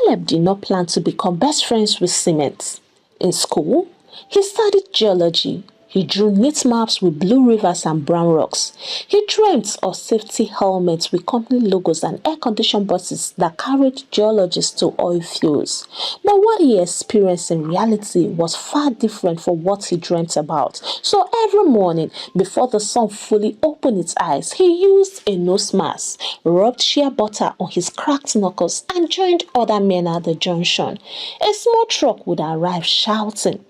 Caleb did not plan to become best friends with cement. In school, he studied geology. He drew neat maps with blue rivers and brown rocks. He dreamt of safety helmets with company logos and air-conditioned buses that carried geologists to oil fields. But what he experienced in reality was far different from what he dreamt about. So every morning, before the sun fully opened its eyes, he used a nose mask, rubbed shea butter on his cracked knuckles, and joined other men at the junction. A small truck would arrive shouting,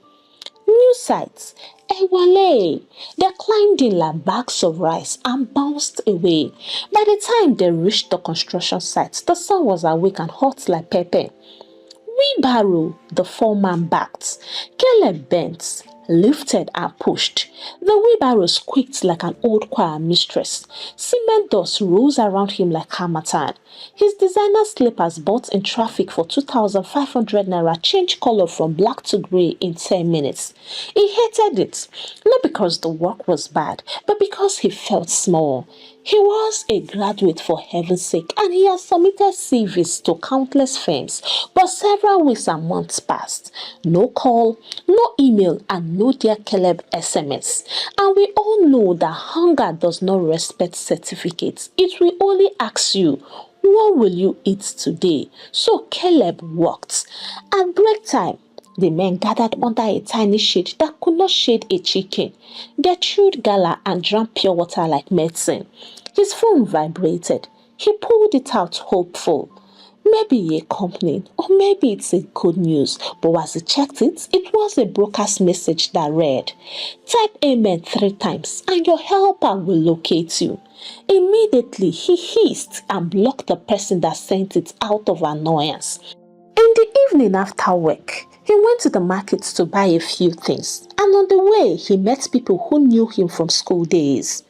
"New sites, Ewale!" They climbed in like bags of rice and bounced away. By the time they reached the construction site, the sun was awake and hot like pepper. "Wheelbarrow," the foreman backed. Caleb bent, lifted and pushed. The wheelbarrow squeaked like an old choir mistress. Cement dust rose around him like harmattan. His designer slippers bought in traffic for 2,500 naira changed color from black to grey in 10 minutes. He hated it, not because the work was bad, but because he felt small. He was a graduate for heaven's sake, and he had submitted CVs to countless firms, but several weeks and months passed. No call, no email, and no dear Caleb SMS. And we all know that hunger does not respect certificates. It will only ask you, "What will you eat today?" So Caleb walked. At break time, the men gathered under a tiny shade that could not shade a chicken. They chewed gala and drank pure water like medicine. His phone vibrated. He pulled it out hopeful. Maybe a company, or maybe it's a good news. But as he checked it, it was a broadcast message that read, "Type amen 3 times and your helper will locate you." Immediately, he hissed and blocked the person that sent it out of annoyance. In the evening after work, he went to the market to buy a few things, and on the way, he met people who knew him from school days.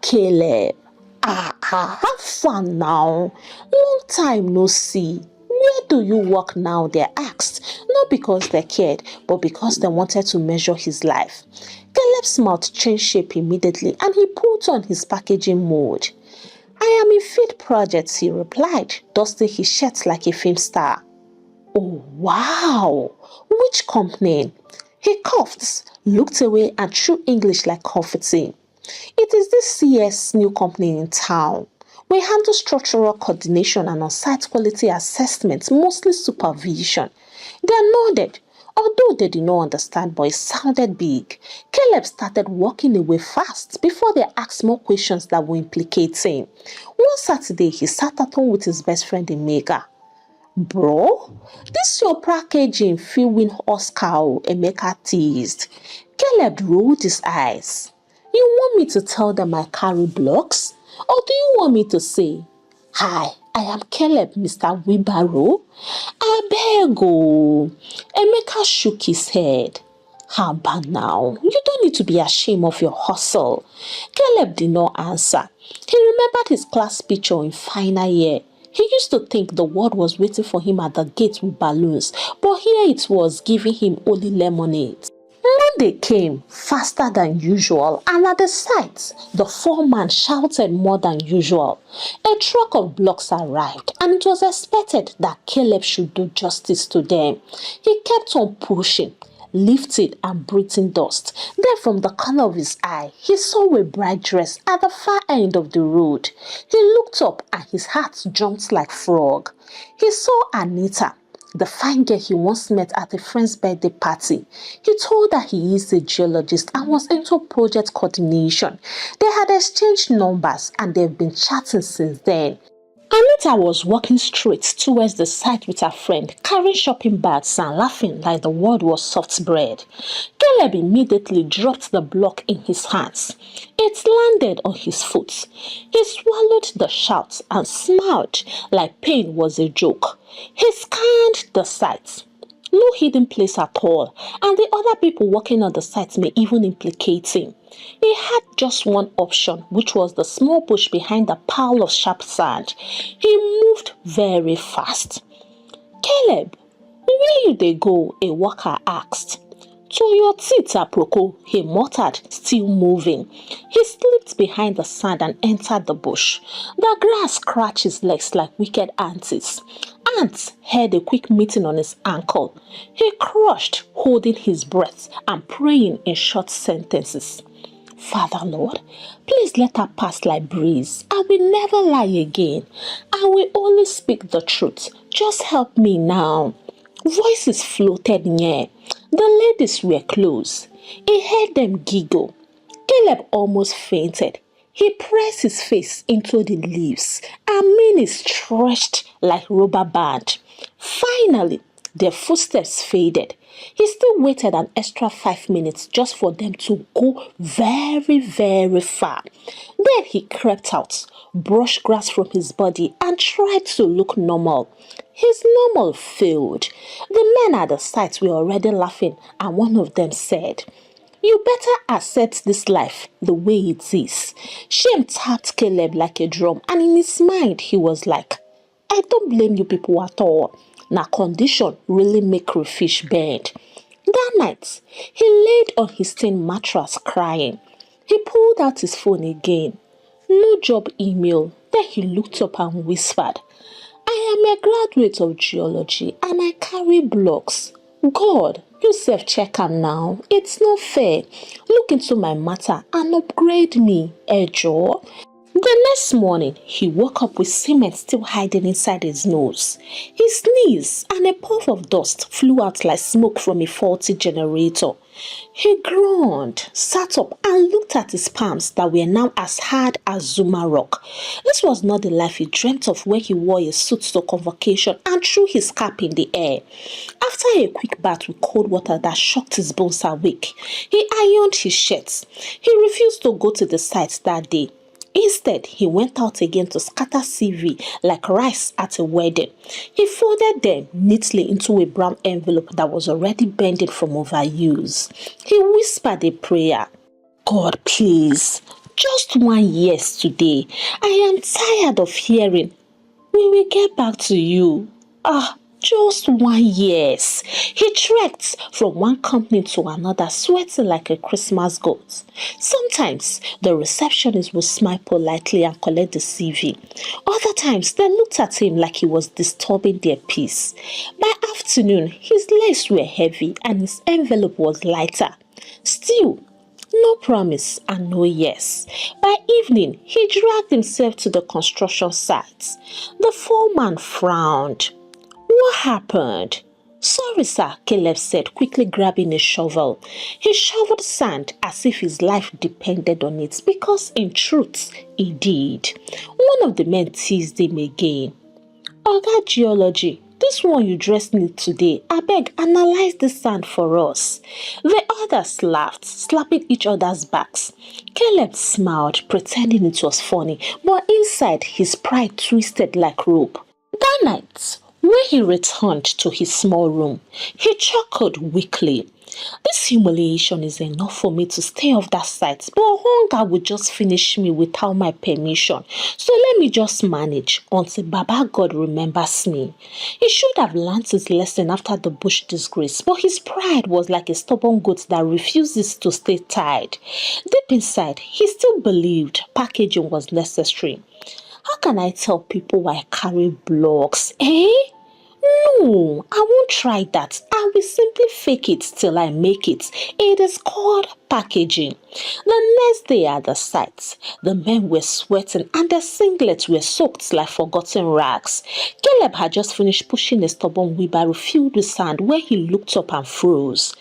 Caleb, have fun now. Long time no see. Where do you work now?" they asked, not because they cared, but because they wanted to measure his life. Caleb's mouth changed shape immediately, and he put on his packaging mode. "I am in feed projects," he replied, dusting his shirt like a film star. "Oh, wow! Which company?" He coughed, looked away, and threw English like confetti. "It is this CS new company in town. We handle structural coordination and on-site quality assessment, mostly supervision." They nodded. Although they did not understand, but it sounded big. Caleb started walking away fast before they asked more questions that would implicate him. One Saturday, he sat at home with his best friend in Mega. "Bro, this your packaging feel win Oscar," Emeka teased. Caleb rolled his eyes. "You want me to tell them I carry blocks? Or do you want me to say, 'Hi, I am Caleb, Mr. Wheelbarrow'? I beg oh." Emeka shook his head. "Haba now, you don't need to be ashamed of your hustle." Caleb did not answer. He remembered his class picture in final year. He used to think the world was waiting for him at the gate with balloons, but here it was giving him only lemonade. Monday came faster than usual, and at the site, the foreman shouted more than usual. A truck of blocks arrived, and it was expected that Caleb should do justice to them. He kept on pushing, lifted and breathing dust. Then from the corner of his eye, he saw a bright dress at the far end of the road. He looked up and his heart jumped like frog. He saw Anita, the fine girl he once met at a friend's birthday party. He told her he is a geologist and was into project coordination. They had exchanged numbers and they've been chatting since then. Anita was walking straight towards the site with her friend, carrying shopping bags and laughing like the world was soft bread. Caleb immediately dropped the block in his hands. It landed on his foot. He swallowed the shout and smiled like pain was a joke. He scanned the site. No hidden place at all, and the other people working on the site may even implicate him. He had just one option, which was the small bush behind the pile of sharp sand. He moved very fast. "Caleb, where you dey go?" a worker asked. To your teeth, Aproko, he muttered, still moving. He slipped behind the sand and entered the bush. The grass scratched his legs like wicked aunties. Ants heard a quick meeting on his ankle. He crouched, holding his breath and praying in short sentences. Father Lord, please let her pass like breeze. I will never lie again. I will only speak the truth. Just help me now. Voices floated near. The ladies were close. He heard them giggle. Caleb almost fainted. He pressed his face into the leaves and made it stretched like rubber band. Finally, their footsteps faded. He still waited an extra 5 minutes just for them to go very, very far. Then he crept out, brushed grass from his body, and tried to look normal. His normal failed. The men at the site were already laughing, and one of them said, "You better accept this life the way it is." Shame tapped Caleb like a drum, and in his mind he was like, I don't blame you people at all. Na condition really make crayfish bend. That night, he laid on his thin mattress crying. He pulled out his phone again. No job email. Then he looked up and whispered, I am a graduate of geology and I carry blocks. God, you self-check am now. It's not fair. Look into my matter and upgrade me, Ejo. The next morning, he woke up with cement still hiding inside his nose. He sneezed and a puff of dust flew out like smoke from a faulty generator. He groaned, sat up and looked at his palms that were now as hard as Zuma rock. This was not the life he dreamt of when he wore a suit to convocation and threw his cap in the air. After a quick bath with cold water that shocked his bones awake, he ironed his shirts. He refused to go to the site that day. Instead, he went out again to scatter CV like rice at a wedding. He folded them neatly into a brown envelope that was already bending from overuse. He whispered a prayer. God, please, just 1 yes today. I am tired of hearing, we will get back to you. Just 1 yes. He trekked from one company to another, sweating like a Christmas goat. Sometimes the receptionist would smile politely and collect the CV. Other times they looked at him like he was disturbing their peace. By afternoon, his legs were heavy and his envelope was lighter. Still, no promise and no yes. By evening, he dragged himself to the construction site. The foreman frowned. What happened? Sorry, sir, Caleb said, quickly grabbing a shovel. He shoveled sand as if his life depended on it, because in truth, he did. One of the men teased him again. Oga Geology, this one you dressed in today, abeg, analyze the sand for us. The others laughed, slapping each other's backs. Caleb smiled, pretending it was funny, but inside his pride twisted like rope. That night, when he returned to his small room, he chuckled weakly. This humiliation is enough for me to stay off that site, but hunger would just finish me without my permission. So let me just manage until Baba God remembers me. He should have learnt his lesson after the bush disgrace, but his pride was like a stubborn goat that refuses to stay tied. Deep inside, he still believed packaging was necessary. How can I tell people I carry blocks, eh? No, I won't try that. I will simply fake it till I make it. It is called packaging. The next day at the site, the men were sweating and their singlets were soaked like forgotten rags. Caleb had just finished pushing a stubborn wheelbarrow filled with sand when he looked up and froze.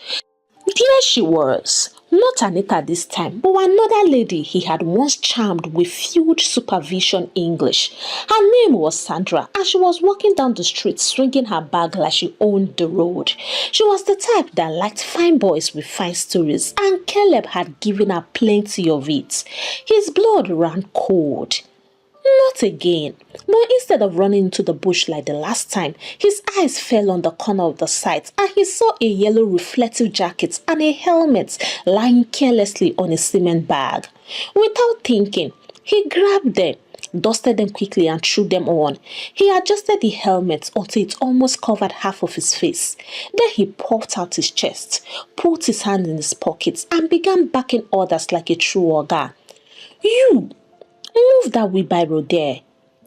There she was, not Anita this time, but another lady he had once charmed with huge supervision English. Her name was Sandra, and she was walking down the street swinging her bag like she owned the road. She was the type that liked fine boys with fine stories, and Caleb had given her plenty of it. His blood ran cold. Not again. But instead of running into the bush like the last time, his eyes fell on the corner of the site and he saw a yellow reflective jacket and a helmet lying carelessly on a cement bag. Without thinking, he grabbed them. dusted them quickly and threw them on. He adjusted the helmet until it almost covered half of his face. Then he puffed out his chest, put his hand in his pockets, and began barking orders like a true oga. You! Move that wheelbarrow there.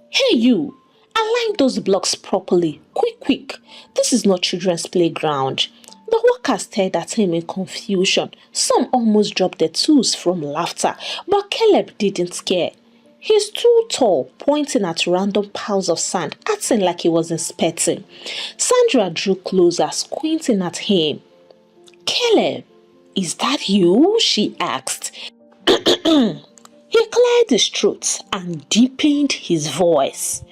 Hey you! Align those blocks properly. Quick, quick. This is not children's playground. The workers stared at him in confusion. Some almost dropped their tools from laughter, but Caleb didn't care. He stood tall, pointing at random piles of sand, acting like he was inspecting. Sandra drew closer, squinting at him. Caleb, is that you? She asked. He cleared his throat and deepened his voice.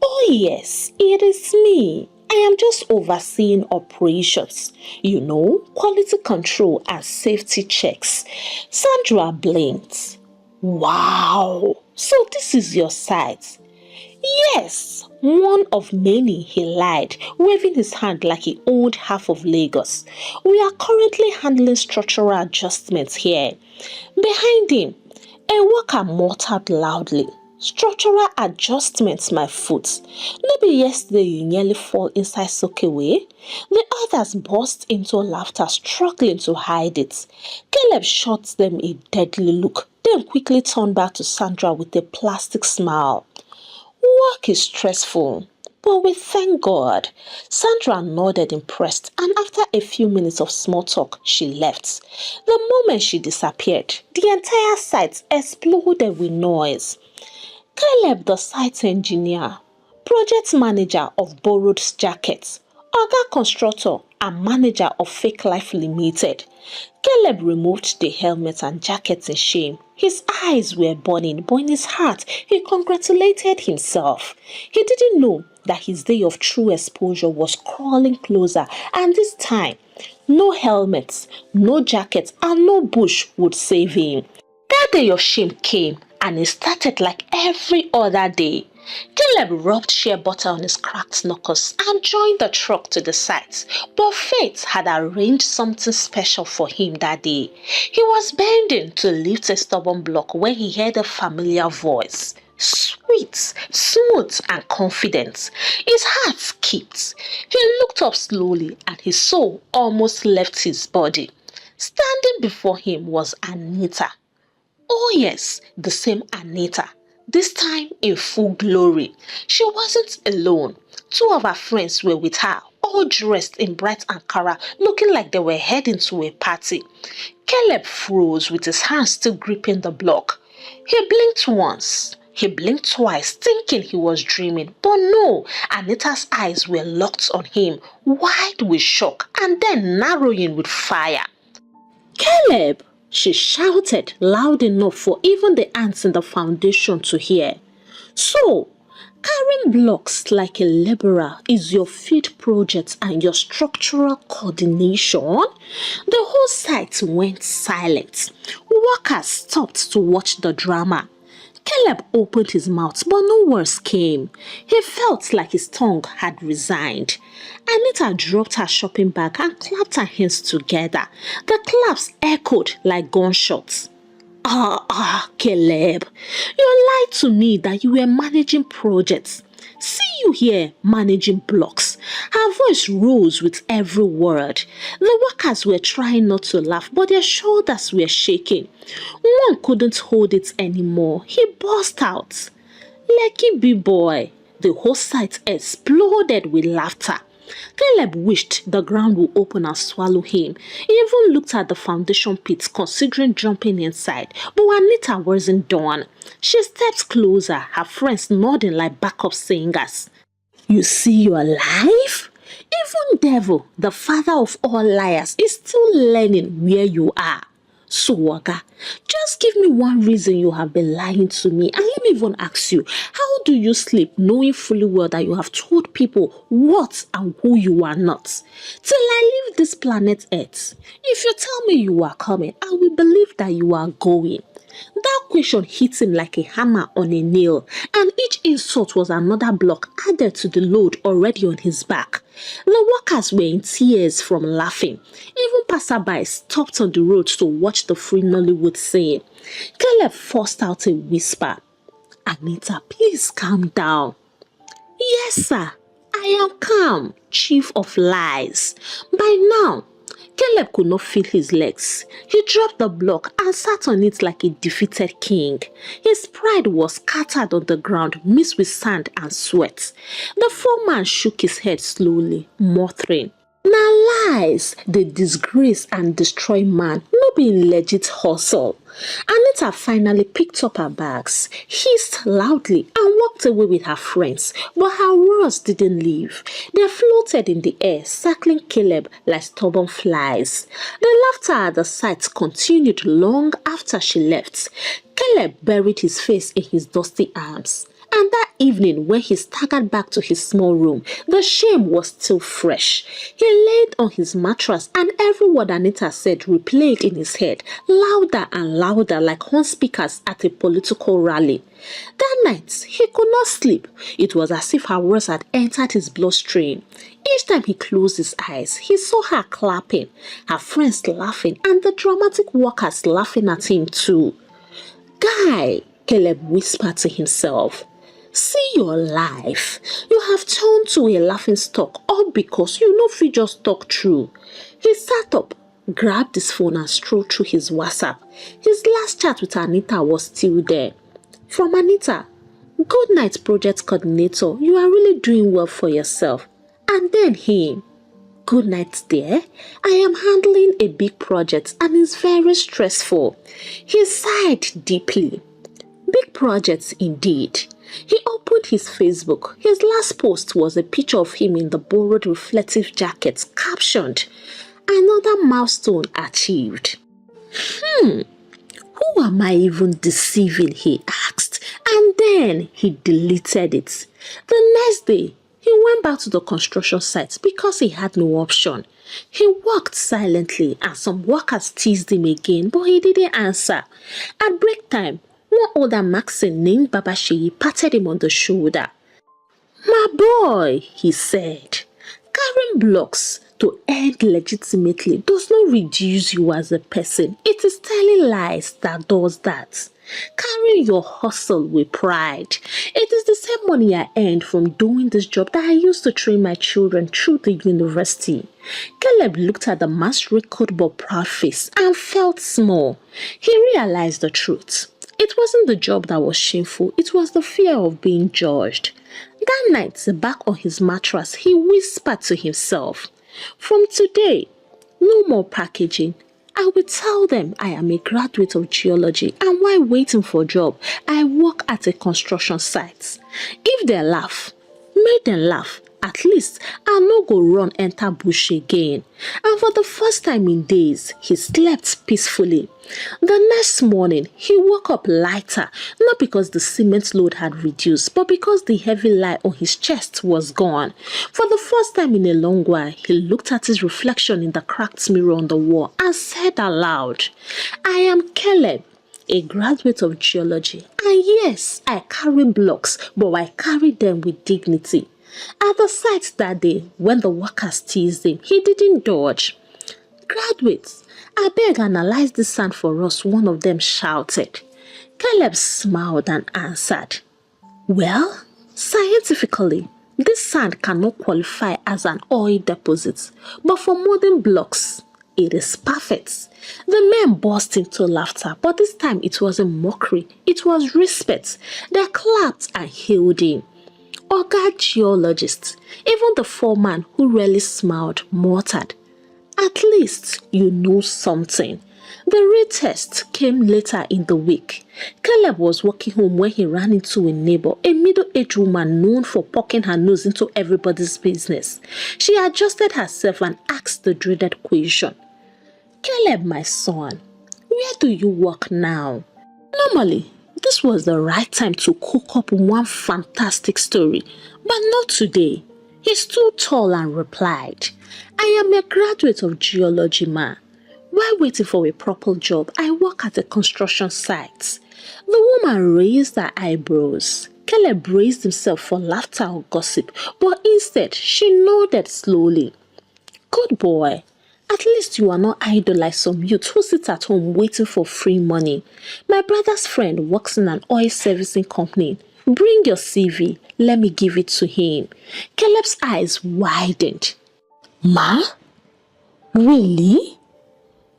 Oh yes, it is me. I am just overseeing operations. Quality control and safety checks. Sandra blinked. Wow, so this is your site? Yes, one of many, he lied, waving his hand like he owned half of Lagos. We are currently handling structural adjustments here. Behind him, a worker muttered loudly. Structural adjustments, my foot. Maybe yesterday you nearly fall inside soakaway. The others burst into laughter, struggling to hide it. Caleb shot them a deadly look, then quickly turned back to Sandra with a plastic smile. Work is stressful, but we thank God. Sandra nodded impressed, and after a few minutes of small talk, she left. The moment she disappeared, the entire site exploded with noise. Caleb, the site engineer, project manager of Borrowed Jackets, Oga Constructor and manager of Fake Life Limited. Caleb removed the helmet and jacket in shame. His eyes were burning, but in his heart, he congratulated himself. He didn't know that his day of true exposure was crawling closer, and this time, no helmets, no jacket, and no bush would save him. That day of shame came, and it started like every other day. Caleb rubbed shea butter on his cracked knuckles and joined the truck to the site, but fate had arranged something special for him that day. He was bending to lift a stubborn block when he heard a familiar voice. Sweet, smooth, and confident. His heart skipped. He looked up slowly and his soul almost left his body. Standing before him was Anita. Oh yes, the same Anita. This time in full glory. She wasn't alone. Two of her friends were with her, all dressed in bright Ankara, looking like they were heading to a party. Caleb froze with his hands still gripping the block. He blinked once. He blinked twice, thinking he was dreaming. But no, Anita's eyes were locked on him, wide with shock and then narrowing with fire. Caleb! She shouted loud enough for even the ants in the foundation to hear. So, carrying blocks like a laborer is your field project and your structural coordination? The whole site went silent. Workers stopped to watch the drama. Caleb opened his mouth, but no words came. He felt like his tongue had resigned. Anita dropped her shopping bag and clapped her hands together. The claps echoed like gunshots. Caleb, you lied to me that you were managing projects. See you here managing blocks. Her voice rose with every word. The workers were trying not to laugh, but their shoulders were shaking. One couldn't hold it anymore. He burst out. Lucky B-boy. The whole site exploded with laughter. Caleb wished the ground would open and swallow him. He even looked at the foundation pit, considering jumping inside. But Anita wasn't done. She stepped closer, her friends nodding like backup singers. You see your life? Even devil, the father of all liars, is still learning where you are. So, Oga, just give me one reason you have been lying to me, and let me even ask you, how do you sleep knowing fully well that you have told people what and who you are not? Till I leave this planet Earth, if you tell me you are coming, I will believe that you are going. That question hit him like a hammer on a nail, and each insult was another block added to the load already on his back. The workers were in tears from laughing. Even passersby stopped on the road to watch the free Nollywood scene. Caleb forced out a whisper. Anita, please calm down. Yes, sir. I am calm, chief of lies. By now, Caleb could not feel his legs. He dropped the block and sat on it like a defeated king. His pride was scattered on the ground, mixed with sand and sweat. The foreman shook his head slowly, muttering, "Na lies, dey disgrace and destroy man, no be legit hustle." Anita finally picked up her bags, hissed loudly, and walked away with her friends. But her words didn't leave. They floated in the air, circling Caleb like stubborn flies. The laughter at the sight continued long after she left. Caleb buried his face in his dusty arms. And that evening, when he staggered back to his small room, the shame was still fresh. He laid on his mattress, and every word Anita said replayed in his head, louder and louder like horn speakers at a political rally. That night, he could not sleep. It was as if her words had entered his bloodstream. Each time he closed his eyes, he saw her clapping, her friends laughing, and the dramatic workers laughing at him too. "Guy," Caleb whispered to himself, "see your life. You have turned to a laughing stock all because you no fit just talk true." He sat up, grabbed his phone and strolled through his WhatsApp. His last chat with Anita was still there. From Anita, "Good night, project coordinator. You are really doing well for yourself." And then him, "Good night, dear. I am handling a big project and it's very stressful." He sighed deeply. Big projects indeed. He opened his Facebook. His last post was a picture of him in the borrowed reflective jacket, captioned, "Another milestone achieved." Who am I even deceiving? He asked, and then he deleted it. The next day, he went back to the construction site because he had no option. He worked silently and some workers teased him again, but he didn't answer. At break time, one older Maxine named Babasheyi patted him on the shoulder. "My boy," he said, "carrying blocks to earn legitimately does not reduce you as a person. It is telling lies that does that. Carry your hustle with pride. It is the same money I earned from doing this job that I used to train my children through the university." Caleb looked at the man's wrinkled but proud face and felt small. He realized the truth. It wasn't the job that was shameful, it was the fear of being judged. That night, back on his mattress, he whispered to himself, "From today, no more packaging. I will tell them I am a graduate of geology, and while waiting for a job, I work at a construction site. If they laugh, make them laugh. At least I no go run enter bush again." And for the first time in days, he slept peacefully. The next morning, he woke up lighter, not because the cement load had reduced, but because the heavy lie on his chest was gone. For the first time in a long while, he looked at his reflection in the cracked mirror on the wall and said aloud, "I am Caleb, a graduate of geology, and yes, I carry blocks, but I carry them with dignity." At the site that day, when the workers teased him, he didn't dodge. "Graduates, I beg analyze this sand for us," one of them shouted. Caleb smiled and answered, "Well, scientifically, this sand cannot qualify as an oil deposit, but for modern blocks, it is perfect." The men burst into laughter, but this time it wasn't mockery, it was respect. They clapped and hailed him. Oga geologist, even the foreman who rarely smiled muttered, "At least you know something." The real test came later in the week. Caleb was walking home when he ran into a neighbor, a middle-aged woman known for poking her nose into everybody's business. She adjusted herself and asked the dreaded question, "Caleb, my son, where do you work now?" Normally, this was the right time to cook up one fantastic story, but not today. He stood tall and replied, "I am a graduate of geology, ma. While waiting for a proper job, I work at a construction site." The woman raised her eyebrows. Caleb braced himself for laughter or gossip, but instead she nodded slowly. "Good boy. At least you are not idle like some youth who sit at home waiting for free money. My brother's friend works in an oil servicing company. Bring your CV. Let me give it to him. Caleb's eyes widened. Ma? Really?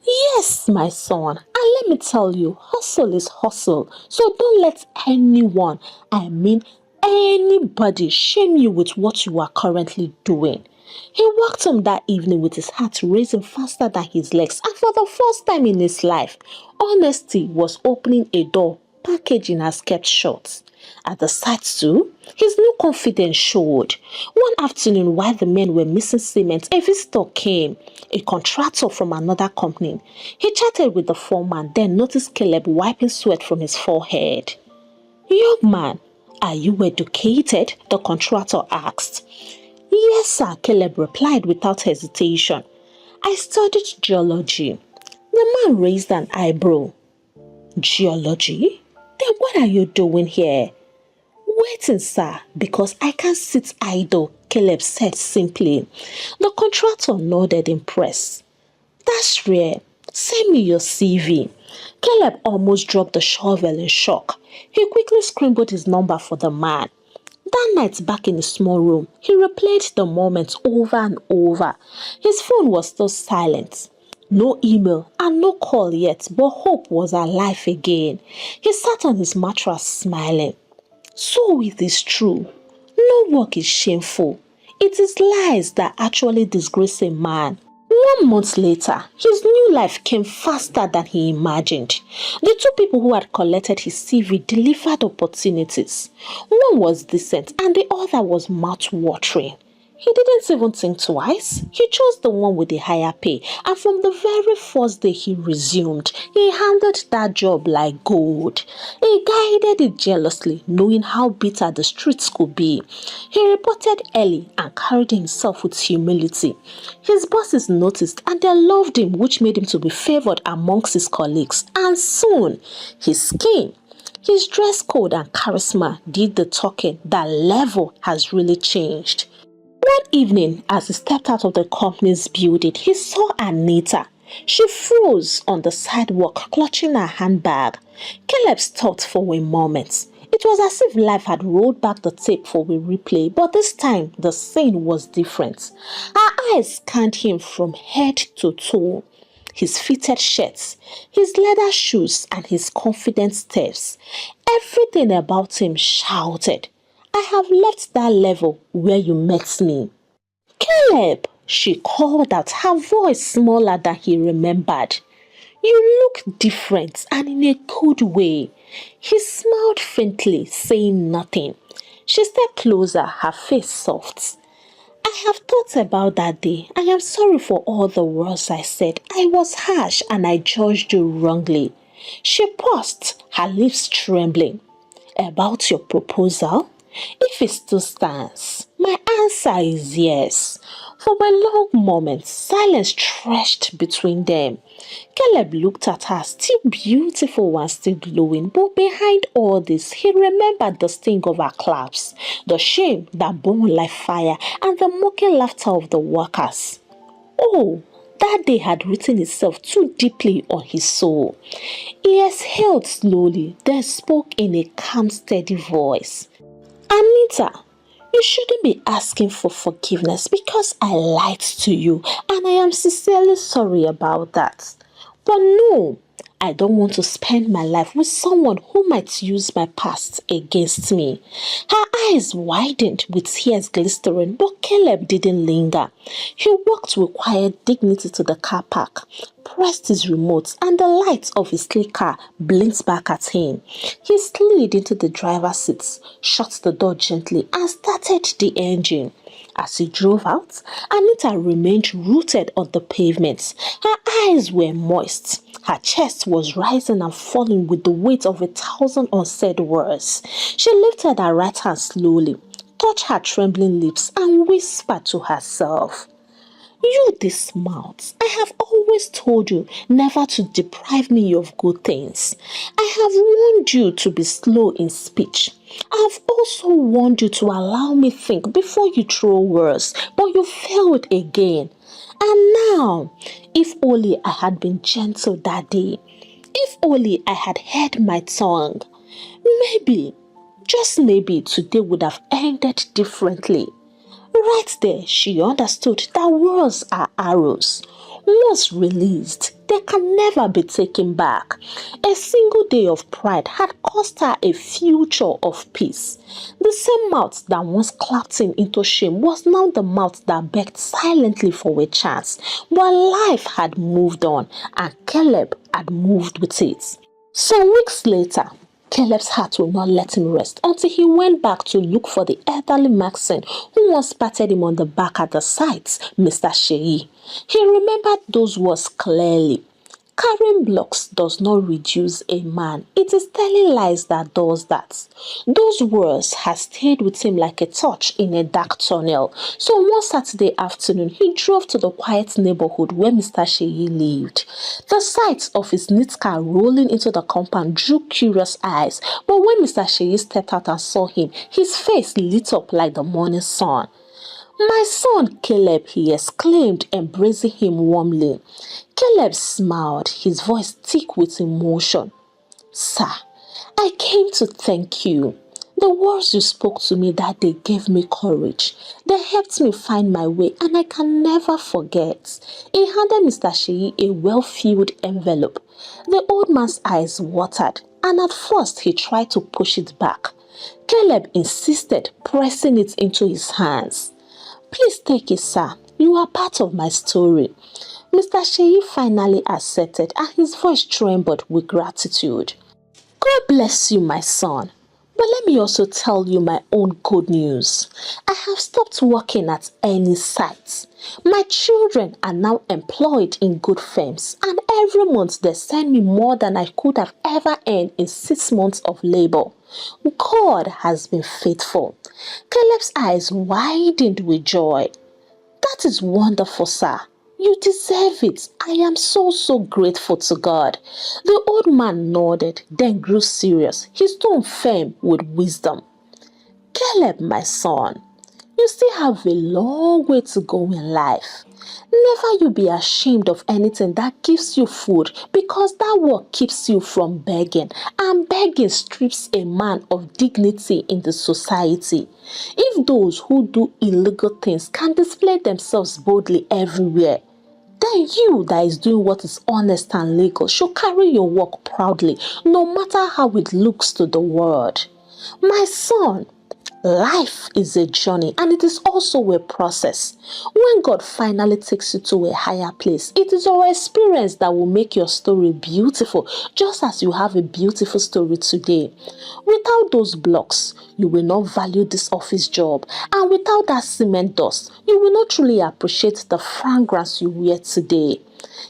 Yes, my son. And let me tell you, hustle is hustle. So don't let anyone, I mean anybody, shame you with what you are currently doing. He walked home that evening with his heart racing faster than his legs, and for the first time in his life, honesty was opening a door packaging has kept shut. At the sight too, his new confidence showed. One afternoon while the men were missing cement, a visitor came, a contractor from another company. He chatted with the foreman, then noticed Caleb wiping sweat from his forehead. Young man, are you educated? The contractor asked. Yes, sir, Caleb replied without hesitation. I studied geology. The man raised an eyebrow. Geology? Then what are you doing here? Waiting, sir, because I can't sit idle, Caleb said simply. The contractor nodded impressed. That's rare. Send me your CV. Caleb almost dropped the shovel in shock. He quickly scribbled his number for the man. That night back in his small room, he replayed the moment over and over. His phone was still silent. No email and no call yet, but hope was alive again. He sat on his mattress smiling. So it is true. No work is shameful. It is lies that actually disgrace a man. 1 month later, his new life came faster than he imagined. The two people who had collected his CV delivered opportunities. One was decent and the other was mouth-watering. He didn't even think twice. He chose the one with the higher pay, and from the very first day he resumed, he handled that job like gold. He guided it jealously, knowing how bitter the streets could be. He reported early and carried himself with humility. His bosses noticed and they loved him, which made him to be favored amongst his colleagues. And soon, his skin, his dress code and charisma did the talking. That level has really changed. One evening, as he stepped out of the company's building, he saw Anita. She froze on the sidewalk, clutching her handbag. Caleb stopped for a moment. It was as if life had rolled back the tape for a replay, but this time the scene was different. Her eyes scanned him from head to toe. His fitted shirts, his leather shoes, and his confident steps. Everything about him shouted, I have left that level where you met me. Caleb, she called out, her voice smaller than he remembered. You look different and in a good way. He smiled faintly, saying nothing. She stepped closer, her face soft. I have thought about that day. I am sorry for all the words I said. I was harsh and I judged you wrongly. She paused, her lips trembling. About your proposal? If it still stands, my answer is yes. For a long moment, silence stretched between them. Caleb looked at her, still beautiful and still glowing, but behind all this, he remembered the sting of her claps, the shame that burned like fire, and the mocking laughter of the workers. Oh, that day had written itself too deeply on his soul. He exhaled slowly, then spoke in a calm, steady voice. Anita, you shouldn't be asking for forgiveness because I lied to you, and I am sincerely sorry about that. But no, I don't want to spend my life with someone who might use my past against me. Her eyes widened with tears glistering, but Caleb didn't linger. He walked with quiet dignity to the car park, pressed his remote, and the lights of his sleek car blinked back at him. He slid into the driver's seat, shut the door gently, and started the engine. As he drove out, Anita remained rooted on the pavement. Her eyes were moist. Her chest was rising and falling with the weight of 1,000 unsaid words. She lifted her right hand slowly, touched her trembling lips, and whispered to herself, You this mouth, I have always told you never to deprive me of good things. I have warned you to be slow in speech. I have also warned you to allow me think before you throw words, but you failed again. And now, if only I had been gentle that day, if only I had held my tongue, maybe, just maybe today would have ended differently. Right there, she understood that words are arrows. Once released, they can never be taken back. A single day of pride had cost her a future of peace. The same mouth that once clapped him into shame was now the mouth that begged silently for a chance. But life had moved on, and Caleb had moved with it. Some weeks later, Caleb's heart would not let him rest until he went back to look for the elderly Maxine who once patted him on the back at the sight, Mr. Sheyi. He remembered those words clearly. Carrying blocks does not reduce a man. It is telling lies that does that. Those words had stayed with him like a torch in a dark tunnel. So one Saturday afternoon, he drove to the quiet neighborhood where Mr. Sheyi lived. The sight of his neat car rolling into the compound drew curious eyes, but when Mr. Sheyi stepped out and saw him, his face lit up like the morning sun. "My son Caleb," he exclaimed, embracing him warmly. Caleb smiled, his voice thick with emotion. "Sir, I came to thank you. The words you spoke to me that day gave me courage. They helped me find my way, and I can never forget." He handed Mr. Sheyi a well-filled envelope. The old man's eyes watered, and at first he tried to push it back. Caleb insisted, pressing it into his hands. "Please take it, sir. You are part of my story." Mr. Sheyi finally accepted, and his voice trembled with gratitude. "God bless you, my son. But let me also tell you my own good news. I have stopped working at any site. My children are now employed in good firms, and every month they send me more than I could have ever earned in 6 months of labor. God has been faithful." Caleb's eyes widened with joy. "That is wonderful, sir. You deserve it. I am so grateful to God." The old man nodded, then grew serious, his tone firm with wisdom. "Caleb, my son, you still have a long way to go in life. Never you be ashamed of anything that gives you food, because that work keeps you from begging, and begging strips a man of dignity in the society. If those who do illegal things can display themselves boldly everywhere, then you that is doing what is honest and legal should carry your work proudly, no matter how it looks to the world. My son, life is a journey, and it is also a process. When God finally takes you to a higher place, it is your experience that will make your story beautiful, just as you have a beautiful story today. Without those blocks, you will not value this office job, and without that cement dust, you will not truly appreciate the fragrance you wear today."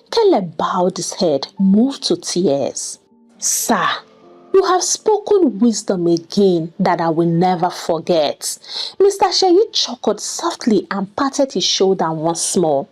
Caleb bowed his head, moved to tears. "Sir, you have spoken wisdom again that I will never forget." Mr. Sheyi chuckled softly and patted his shoulder once more.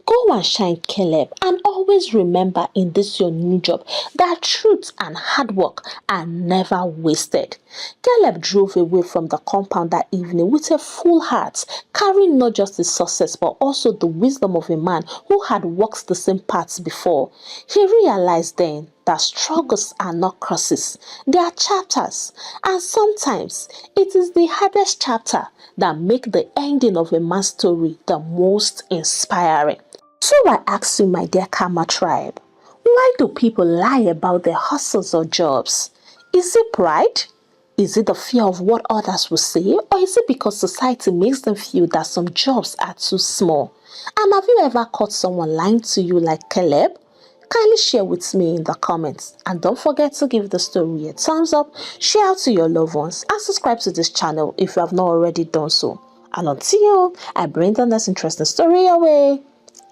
"Go and shine, Caleb, and always remember in this your new job that truth and hard work are never wasted." Caleb drove away from the compound that evening with a full heart, carrying not just his success but also the wisdom of a man who had walked the same paths before. He realized then that struggles are not crosses, they are chapters, and sometimes it is the hardest chapter that make the ending of a man's story the most inspiring. So I ask you, my dear Karma tribe, why do people lie about their hustles or jobs? Is it pride? Is it the fear of what others will say? Or is it because society makes them feel that some jobs are too small? And have you ever caught someone lying to you like Caleb? Kindly share with me in the comments, and don't forget to give the story a thumbs up, share to your loved ones, and subscribe to this channel if you have not already done so. And until I bring the next interesting story your way,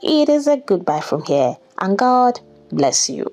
it is a goodbye from here, and God bless you.